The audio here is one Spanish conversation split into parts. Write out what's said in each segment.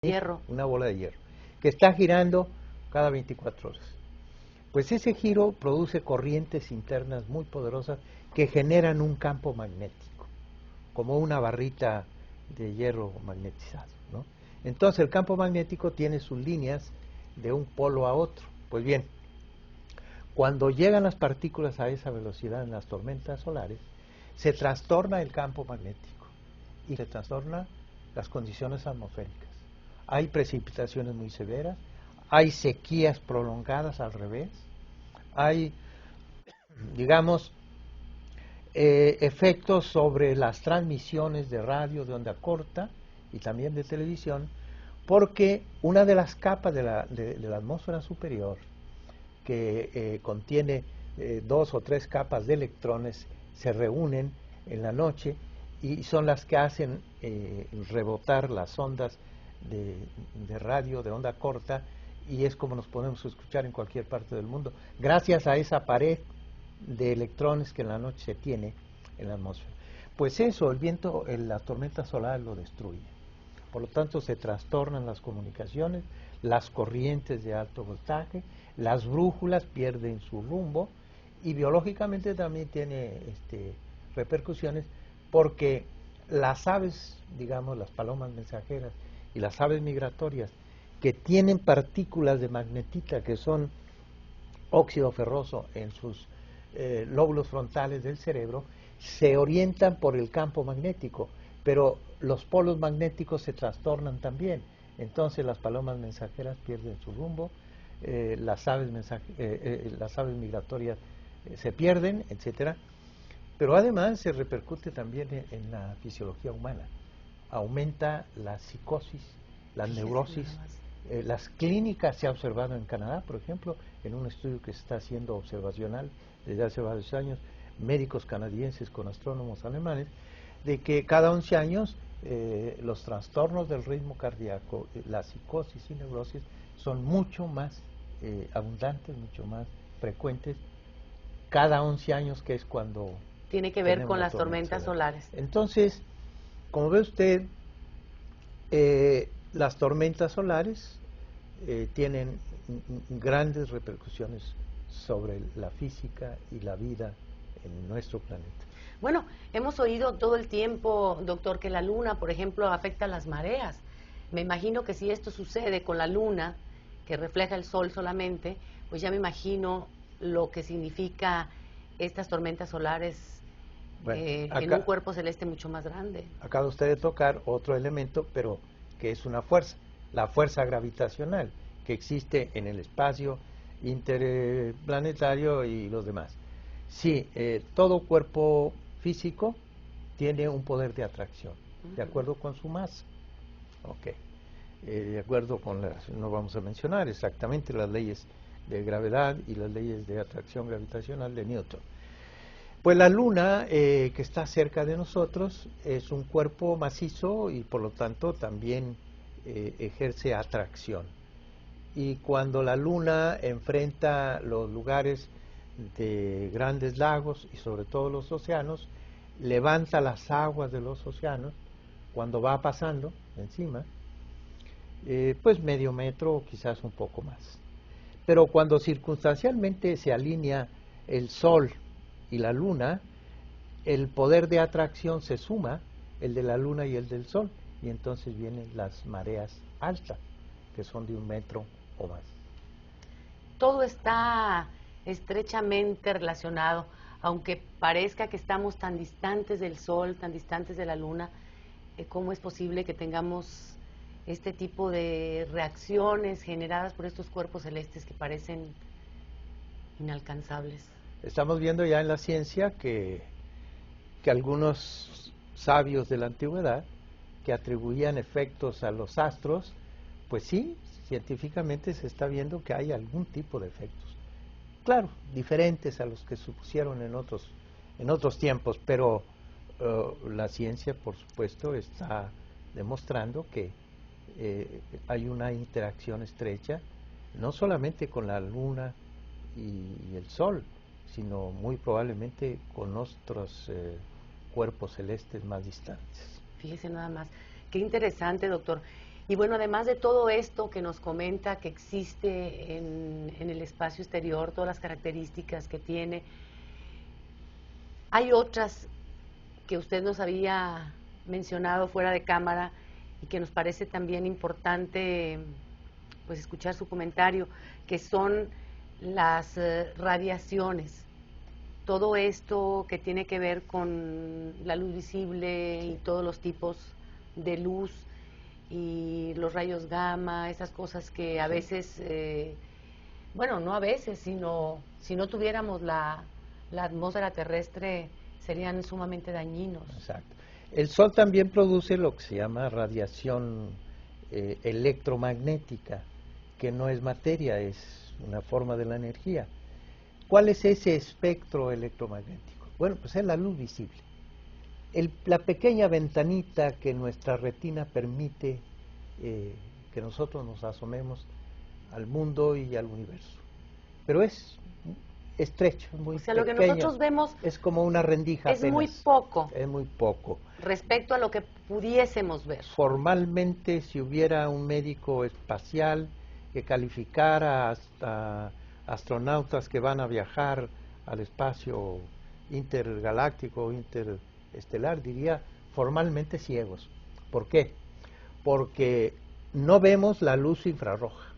Hierro. una bola de hierro, que está girando cada 24 horas. Pues ese giro produce corrientes internas muy poderosas que generan un campo magnético, como una barrita de hierro magnetizado, ¿no? Entonces el campo magnético tiene sus líneas de un polo a otro. Pues bien, cuando llegan las partículas a esa velocidad en las tormentas solares, se trastorna el campo magnético y se trastornan las condiciones atmosféricas. Hay precipitaciones muy severas, hay sequías prolongadas al revés, hay, digamos, efectos sobre las transmisiones de radio de onda corta y también de televisión, porque una de las capas de la atmósfera superior, que contiene 2 o 3 capas de electrones, se reúnen en la noche y son las que hacen rebotar las ondas de radio de onda corta, y es como nos podemos escuchar en cualquier parte del mundo, gracias a esa pared de electrones que en la noche se tiene en la atmósfera. Pues eso, el viento, la tormenta solar lo destruye. Por lo tanto, se trastornan las comunicaciones, las corrientes de alto voltaje, las brújulas pierden su rumbo, y biológicamente también tiene repercusiones, porque las aves, digamos, las palomas mensajeras y las aves migratorias, que tienen partículas de magnetita, que son óxido ferroso en sus lóbulos frontales del cerebro, se orientan por el campo magnético, pero los polos magnéticos se trastornan también. Entonces las palomas mensajeras pierden su rumbo, las aves migratorias se pierden, etcétera. Pero además se repercute también en la fisiología humana. Aumenta la psicosis, la neurosis, las clínicas. Se ha observado en Canadá, por ejemplo, en un estudio que se está haciendo observacional desde hace varios años, médicos canadienses con astrónomos alemanes, de que cada 11 años los trastornos del ritmo cardíaco, la psicosis y neurosis son mucho más abundantes, mucho más frecuentes cada 11 años, que es cuando tiene que ver con las tormentas solares. Entonces, como ve usted, las tormentas solares tienen grandes repercusiones sobre la física y la vida en nuestro planeta. Bueno, hemos oído todo el tiempo, doctor, que la luna, por ejemplo, afecta a las mareas. Me imagino que si esto sucede con la luna, que refleja el sol solamente, pues ya me imagino lo que significa estas tormentas solares en un cuerpo celeste mucho más grande. Acaba usted de tocar otro elemento, pero que es una fuerza, la fuerza gravitacional que existe en el espacio interplanetario y los demás. Sí, todo cuerpo físico tiene un poder de atracción, de acuerdo con su masa. Ok. De acuerdo con no vamos a mencionar exactamente las leyes de gravedad y las leyes de atracción gravitacional de Newton. Pues la luna, que está cerca de nosotros, es un cuerpo macizo y por lo tanto también ejerce atracción. Y cuando la luna enfrenta los lugares de grandes lagos y sobre todo los océanos, levanta las aguas de los océanos cuando va pasando encima, pues medio metro o quizás un poco más. Pero cuando circunstancialmente se alinea el Sol y la Luna, el poder de atracción se suma, el de la Luna y el del Sol, y entonces vienen las mareas altas, que son de 1 metro o más. Todo está estrechamente relacionado, aunque parezca que estamos tan distantes del Sol, tan distantes de la Luna. ¿Cómo es posible que tengamos este tipo de reacciones generadas por estos cuerpos celestes que parecen inalcanzables? Estamos viendo ya en la ciencia que algunos sabios de la antigüedad, que atribuían efectos a los astros, pues sí, científicamente se está viendo que hay algún tipo de efectos. Claro, diferentes a los que supusieron en otros tiempos, pero la ciencia, por supuesto, está demostrando que hay una interacción estrecha, no solamente con la Luna y el Sol, sino muy probablemente con otros cuerpos celestes más distantes. Fíjese nada más, qué interesante, doctor. Y bueno, además de todo esto que nos comenta que existe en el espacio exterior, todas las características que tiene, hay otras que usted nos había mencionado fuera de cámara y que nos parece también importante pues escuchar su comentario, que son las radiaciones. Todo esto que tiene que ver con la luz visible y todos los tipos de luz y los rayos gamma, esas cosas que a veces, bueno, no a veces, sino si no tuviéramos la atmósfera terrestre, serían sumamente dañinos. Exacto. El Sol también produce lo que se llama radiación electromagnética, que no es materia, es una forma de la energía. ¿Cuál es ese espectro electromagnético? Bueno, pues es la luz visible. La pequeña ventanita que nuestra retina permite que nosotros nos asomemos al mundo y al universo. Pero es estrecho, es muy o sea, lo que pequeño, nosotros vemos es como una rendija es apenas. muy poco. Es muy poco. Respecto a lo que pudiésemos ver. Formalmente, si hubiera un médico espacial que calificara hasta astronautas que van a viajar al espacio intergaláctico o interestelar, diría formalmente ciegos. ¿Por qué? Porque no vemos la luz infrarroja,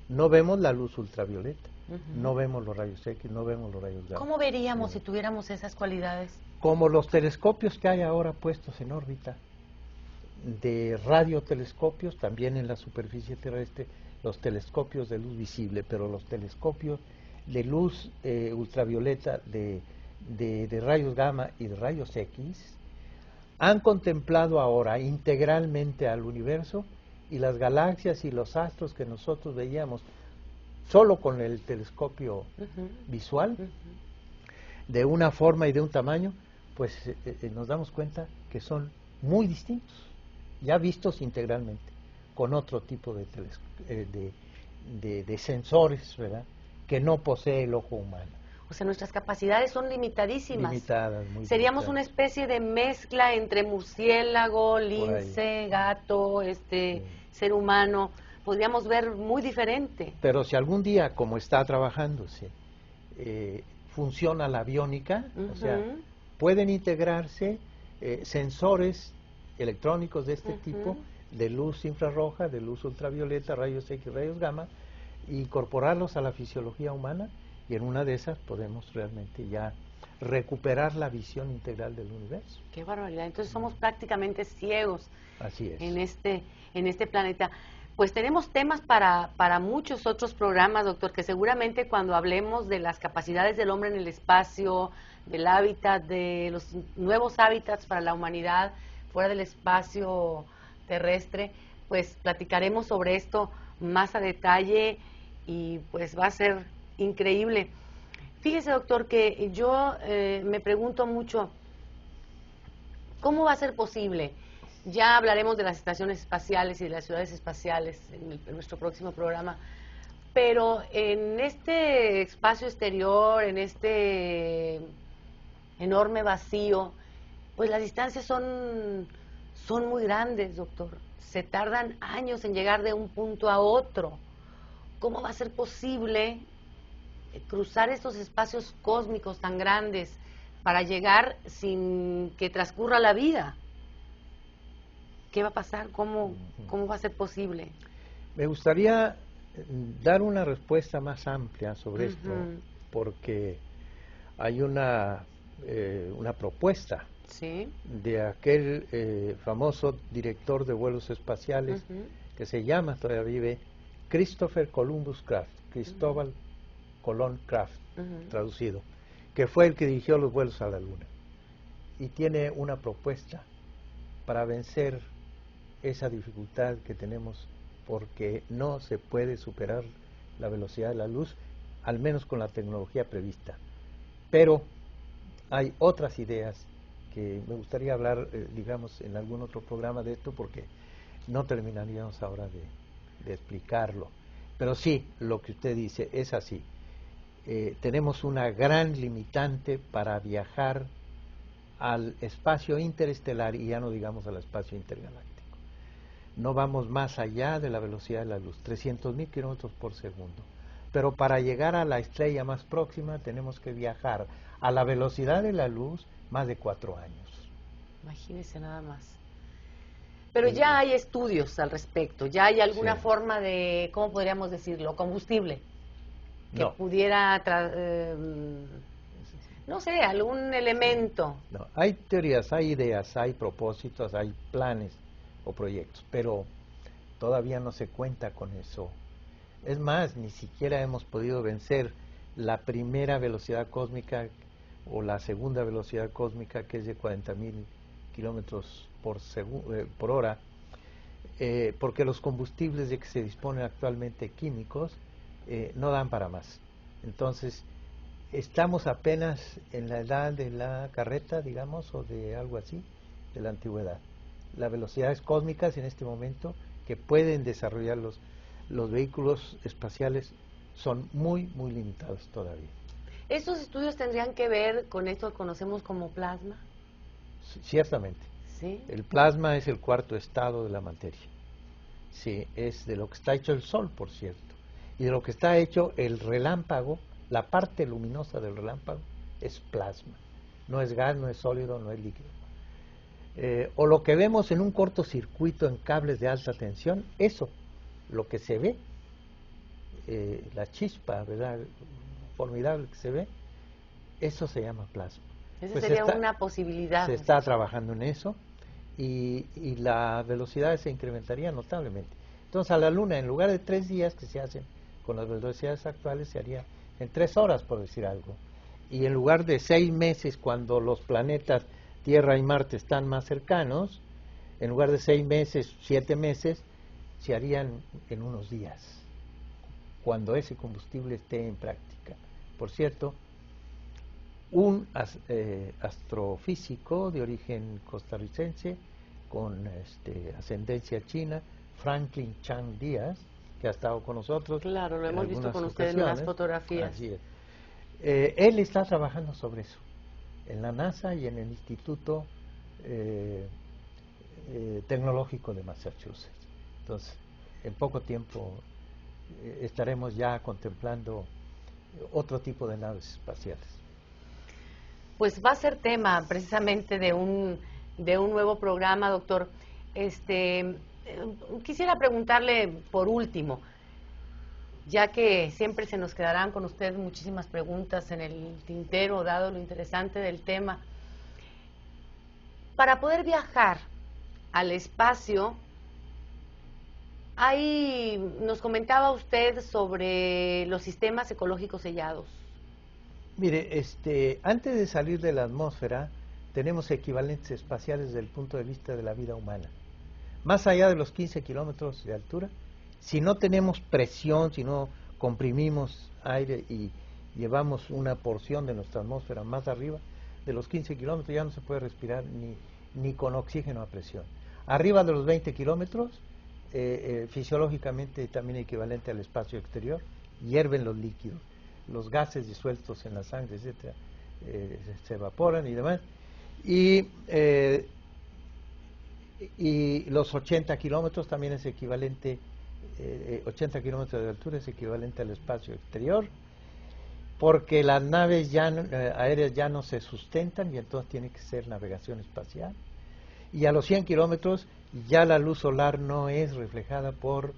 no vemos la luz ultravioleta, no vemos los rayos X, no vemos los rayos gamma. ¿Cómo veríamos si tuviéramos esas cualidades? Como los telescopios que hay ahora puestos en órbita, de radiotelescopios, también en la superficie terrestre, los telescopios de luz visible, pero los telescopios de luz ultravioleta, de rayos gamma y de rayos X, han contemplado ahora integralmente al universo y las galaxias y los astros que nosotros veíamos solo con el telescopio visual, de una forma y de un tamaño, pues nos damos cuenta que son muy distintos, ya vistos integralmente, con otro tipo de sensores, ¿verdad?, que no posee el ojo humano. O sea, nuestras capacidades son limitadísimas. Limitadas, muy Seríamos limitadas. una especie de mezcla entre murciélago, lince, gato, ser humano. Podríamos ver muy diferente. Pero si algún día, como está trabajándose, funciona la aviónica, o sea, pueden integrarse sensores electrónicos de este tipo, de luz infrarroja, de luz ultravioleta, rayos X, rayos gamma, e incorporarlos a la fisiología humana, y en una de esas podemos realmente ya recuperar la visión integral del universo. Qué barbaridad. Entonces somos prácticamente ciegos. Así es. En este planeta. Pues tenemos temas para muchos otros programas, doctor, que seguramente cuando hablemos de las capacidades del hombre en el espacio, del hábitat, de los nuevos hábitats para la humanidad fuera del espacio terrestre, pues platicaremos sobre esto más a detalle y pues va a ser increíble. Fíjese, doctor, que yo me pregunto mucho, ¿cómo va a ser posible? Ya hablaremos de las estaciones espaciales y de las ciudades espaciales en nuestro próximo programa, pero en este espacio exterior, en este enorme vacío, pues las distancias son muy grandes, doctor. Se tardan años en llegar de un punto a otro. ¿Cómo va a ser posible cruzar estos espacios cósmicos tan grandes para llegar sin que transcurra la vida? ¿Qué va a pasar? ¿Cómo va a ser posible? Me gustaría dar una respuesta más amplia sobre esto, porque hay una propuesta de aquel famoso director de vuelos espaciales que se llama, todavía vive, Christopher Columbus Kraft, Cristóbal Colón Kraft, traducido, que fue el que dirigió los vuelos a la Luna. Y tiene una propuesta para vencer esa dificultad que tenemos, porque no se puede superar la velocidad de la luz, al menos con la tecnología prevista. Pero hay otras ideas que me gustaría hablar, digamos, en algún otro programa de esto, porque no terminaríamos ahora de explicarlo. Pero sí, lo que usted dice es así. Tenemos una gran limitante para viajar al espacio interestelar, y ya no digamos al espacio intergaláctico. no vamos más allá de la velocidad de la luz, 300.000 kilómetros por segundo. Pero para llegar a la estrella más próxima tenemos que viajar a la velocidad de la luz más de 4 años. Imagínese nada más. Pero ya hay estudios al respecto, ya hay alguna forma de, ¿cómo podríamos decirlo? Combustible que pudiera, no sé, algún elemento. No, hay teorías, hay ideas, hay propósitos, hay planes o proyectos, pero todavía no se cuenta con eso. Es más, ni siquiera hemos podido vencer la primera velocidad cósmica o la segunda velocidad cósmica, que es de 40.000 kilómetros por hora, porque los combustibles de que se disponen actualmente químicos no dan para más. Entonces, estamos apenas en la edad de la carreta, digamos, o de algo así, de la antigüedad. Las velocidades cósmicas en este momento que pueden desarrollar los vehículos espaciales son muy, muy limitados todavía. ¿Estos estudios tendrían que ver con esto que conocemos como plasma? Ciertamente. ¿Sí? El plasma es el cuarto estado de la materia. Sí, es de lo que está hecho el Sol, por cierto. Y de lo que está hecho el relámpago, la parte luminosa del relámpago, es plasma. No es gas, no es sólido, no es líquido. O lo que vemos en un cortocircuito en cables de alta tensión, eso, lo que se ve, la chispa, ¿verdad?, formidable que se ve, eso se llama plasma. Esa sería una posibilidad. Se está trabajando en eso y la velocidad se incrementaría notablemente. Entonces a la Luna, en lugar de 3 días que se hacen con las velocidades actuales, se haría en 3 horas, por decir algo. Y en lugar de 6 meses, cuando los planetas Tierra y Marte están más cercanos, en lugar de 6 meses, 7 meses, se harían en unos días, cuando ese combustible esté en práctica. Por cierto, un astrofísico de origen costarricense con ascendencia china, Franklin Chang Díaz, que ha estado con nosotros. Claro, lo hemos visto con usted en las fotografías. Así es. Él está trabajando sobre eso en la NASA y en el Instituto Tecnológico de Massachusetts. Entonces, en poco tiempo estaremos ya contemplando otro tipo de naves espaciales. Pues va a ser tema precisamente de un nuevo programa, doctor. Quisiera preguntarle por último, ya que siempre se nos quedarán con usted muchísimas preguntas en el tintero, dado lo interesante del tema. Para poder viajar al espacio, nos comentaba usted sobre los sistemas ecológicos sellados. Mire, antes de salir de la atmósfera, tenemos equivalentes espaciales desde el punto de vista de la vida humana. Más allá de los 15 kilómetros de altura, si no tenemos presión, si no comprimimos aire y llevamos una porción de nuestra atmósfera más arriba, de los 15 kilómetros ya no se puede respirar ni con oxígeno a presión. Arriba de los 20 kilómetros, fisiológicamente también equivalente al espacio exterior, hierven los líquidos. Los gases disueltos en la sangre, etcétera, se evaporan y demás. Y los 80 kilómetros también es equivalente, 80 kilómetros de altura es equivalente al espacio exterior, porque las naves aéreas ya no se sustentan y entonces tiene que ser navegación espacial. Y a los 100 kilómetros ya la luz solar no es reflejada por